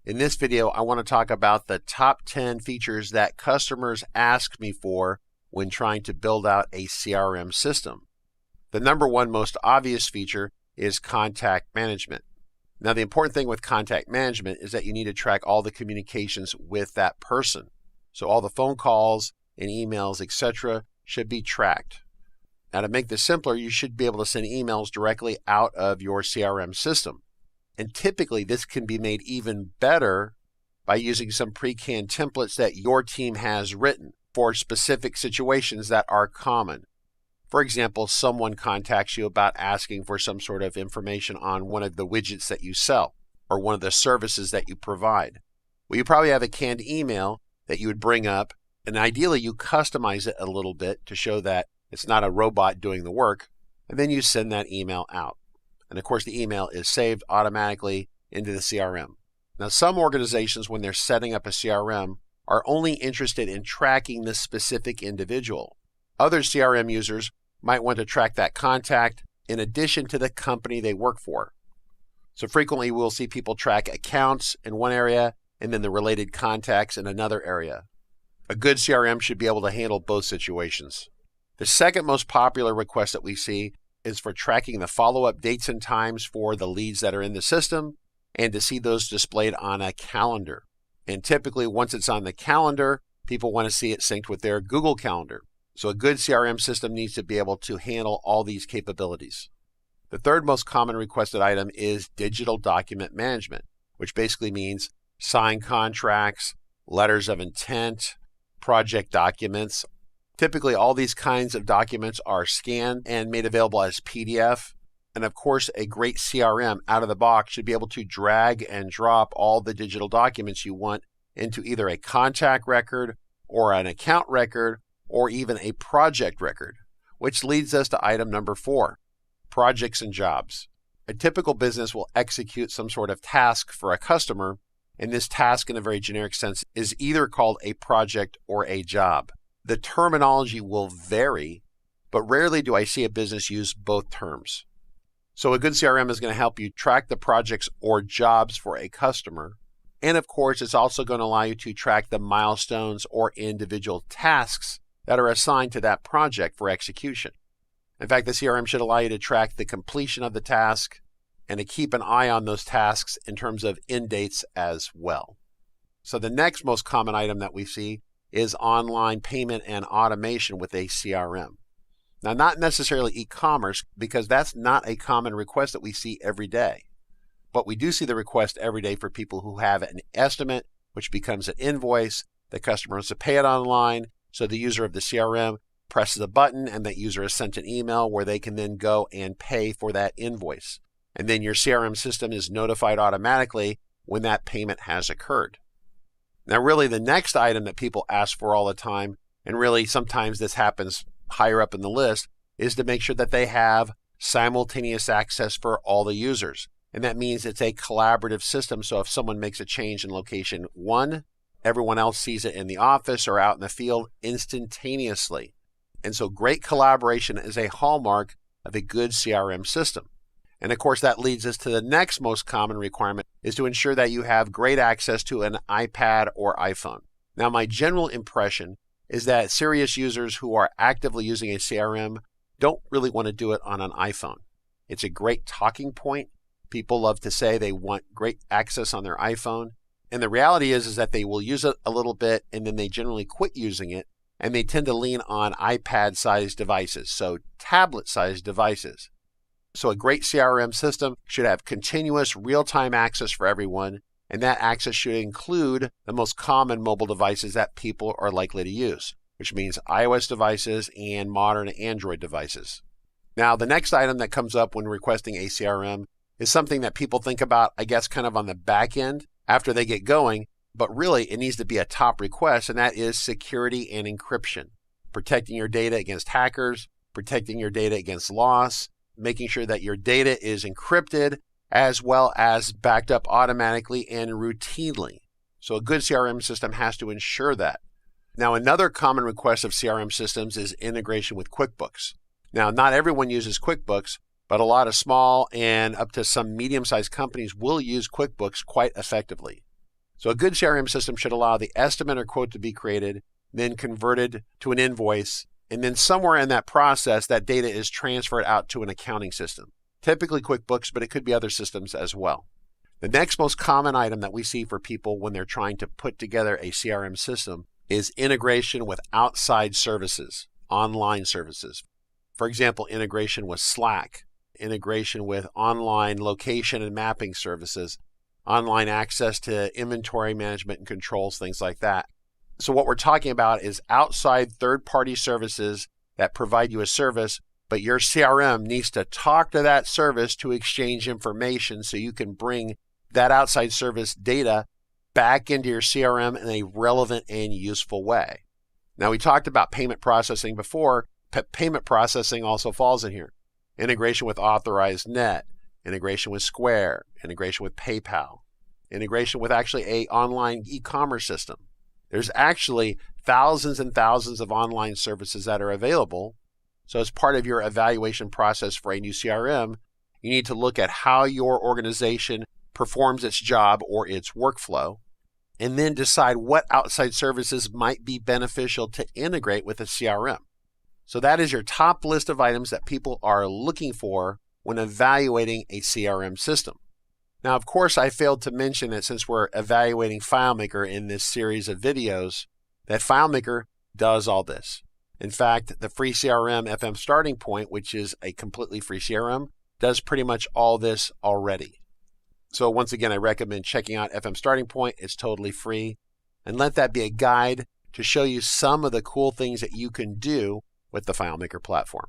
In this video, I want to talk about the top 10 features that customers ask me for when trying to build out a CRM system. The number one most obvious feature is contact management. Now, the important thing with contact management is that you need to track all the communications with that person. So all the phone calls and emails, etc., should be tracked. Now, to make this simpler, you should be able to send emails directly out of your CRM system. And typically, this can be made even better by using some pre-canned templates that your team has written for specific situations that are common. For example, someone contacts you about asking for some sort of information on one of the widgets that you sell or one of the services that you provide. Well, you probably have a canned email that you would bring up, and ideally you customize it a little bit to show that it's not a robot doing the work, and then you send that email out. And of course, the email is saved automatically into the CRM. Now, some organizations, when they're setting up a CRM, are only interested in tracking the specific individual. Other CRM users might want to track that contact in addition to the company they work for. So frequently, we'll see people track accounts in one area and then the related contacts in another area. A good CRM should be able to handle both situations. The second most popular request that we see is for tracking the follow-up dates and times for the leads that are in the system and to see those displayed on a calendar. And typically, once it's on the calendar, people want to see it synced with their Google Calendar. So a good CRM system needs to be able to handle all these capabilities. The third most common requested item is digital document management, which basically means signed contracts, letters of intent, project documents. Typically, all these kinds of documents are scanned and made available as PDF. And of course, a great CRM out of the box should be able to drag and drop all the digital documents you want into either a contact record or an account record or even a project record, which leads us to item number 4, projects and jobs. A typical business will execute some sort of task for a customer, and this task in a very generic sense is either called a project or a job. The terminology will vary, but rarely do I see a business use both terms. So a good CRM is going to help you track the projects or jobs for a customer. And of course, it's also going to allow you to track the milestones or individual tasks that are assigned to that project for execution. In fact, the CRM should allow you to track the completion of the task and to keep an eye on those tasks in terms of end dates as well. So the next most common item that we see is online payment and automation with a CRM. Now, not necessarily e-commerce, because that's not a common request that we see every day. But we do see the request every day for people who have an estimate, which becomes an invoice. The customer wants to pay it online, so the user of the CRM presses a button and that user is sent an email where they can then go and pay for that invoice. And then your CRM system is notified automatically when that payment has occurred. Now, really, the next item that people ask for all the time, and really sometimes this happens higher up in the list, is to make sure that they have simultaneous access for all the users. And that means it's a collaborative system. So if someone makes a change in location 1, everyone else sees it in the office or out in the field instantaneously. And so great collaboration is a hallmark of a good CRM system. And of course, that leads us to the next most common requirement, is to ensure that you have great access to an iPad or iPhone. Now, my general impression is that serious users who are actively using a CRM don't really want to do it on an iPhone. It's a great talking point. People love to say they want great access on their iPhone. And the reality is that they will use it a little bit and then they generally quit using it, and they tend to lean on iPad-sized devices, so tablet-sized devices. So a great CRM system should have continuous real-time access for everyone, and that access should include the most common mobile devices that people are likely to use, which means iOS devices and modern Android devices. Now, the next item that comes up when requesting a CRM is something that people think about, I guess, kind of on the back end after they get going, but really it needs to be a top request, and that is security and encryption. Protecting your data against hackers, protecting your data against loss, making sure that your data is encrypted as well as backed up automatically and routinely. So a good CRM system has to ensure that. Now, another common request of CRM systems is integration with Quickbooks. Now, not everyone uses Quickbooks, but a lot of small and up to some medium-sized companies will use Quickbooks quite effectively. So a good CRM system should allow the estimate or quote to be created, then converted to an invoice, and then somewhere in that process, that data is transferred out to an accounting system. Typically QuickBooks, but it could be other systems as well. The next most common item that we see for people when they're trying to put together a CRM system is integration with outside services, online services. For example, integration with Slack, integration with online location and mapping services, online access to inventory management and controls, things like that. So what we're talking about is outside third-party services that provide you a service, but your CRM needs to talk to that service to exchange information so you can bring that outside service data back into your CRM in a relevant and useful way. Now, we talked about payment processing before. Payment processing also falls in here. Integration with Authorized Net, integration with Square, integration with PayPal, integration with actually an online e-commerce system. There's actually thousands and thousands of online services that are available. So as part of your evaluation process for a new CRM, you need to look at how your organization performs its job or its workflow, and then decide what outside services might be beneficial to integrate with a CRM. So that is your top list of items that people are looking for when evaluating a CRM system. Now, of course, I failed to mention that since we're evaluating FileMaker in this series of videos, that FileMaker does all this. In fact, the free CRM FM Starting Point, which is a completely free CRM, does pretty much all this already. So once again, I recommend checking out FM Starting Point. It's totally free. And let that be a guide to show you some of the cool things that you can do with the FileMaker platform.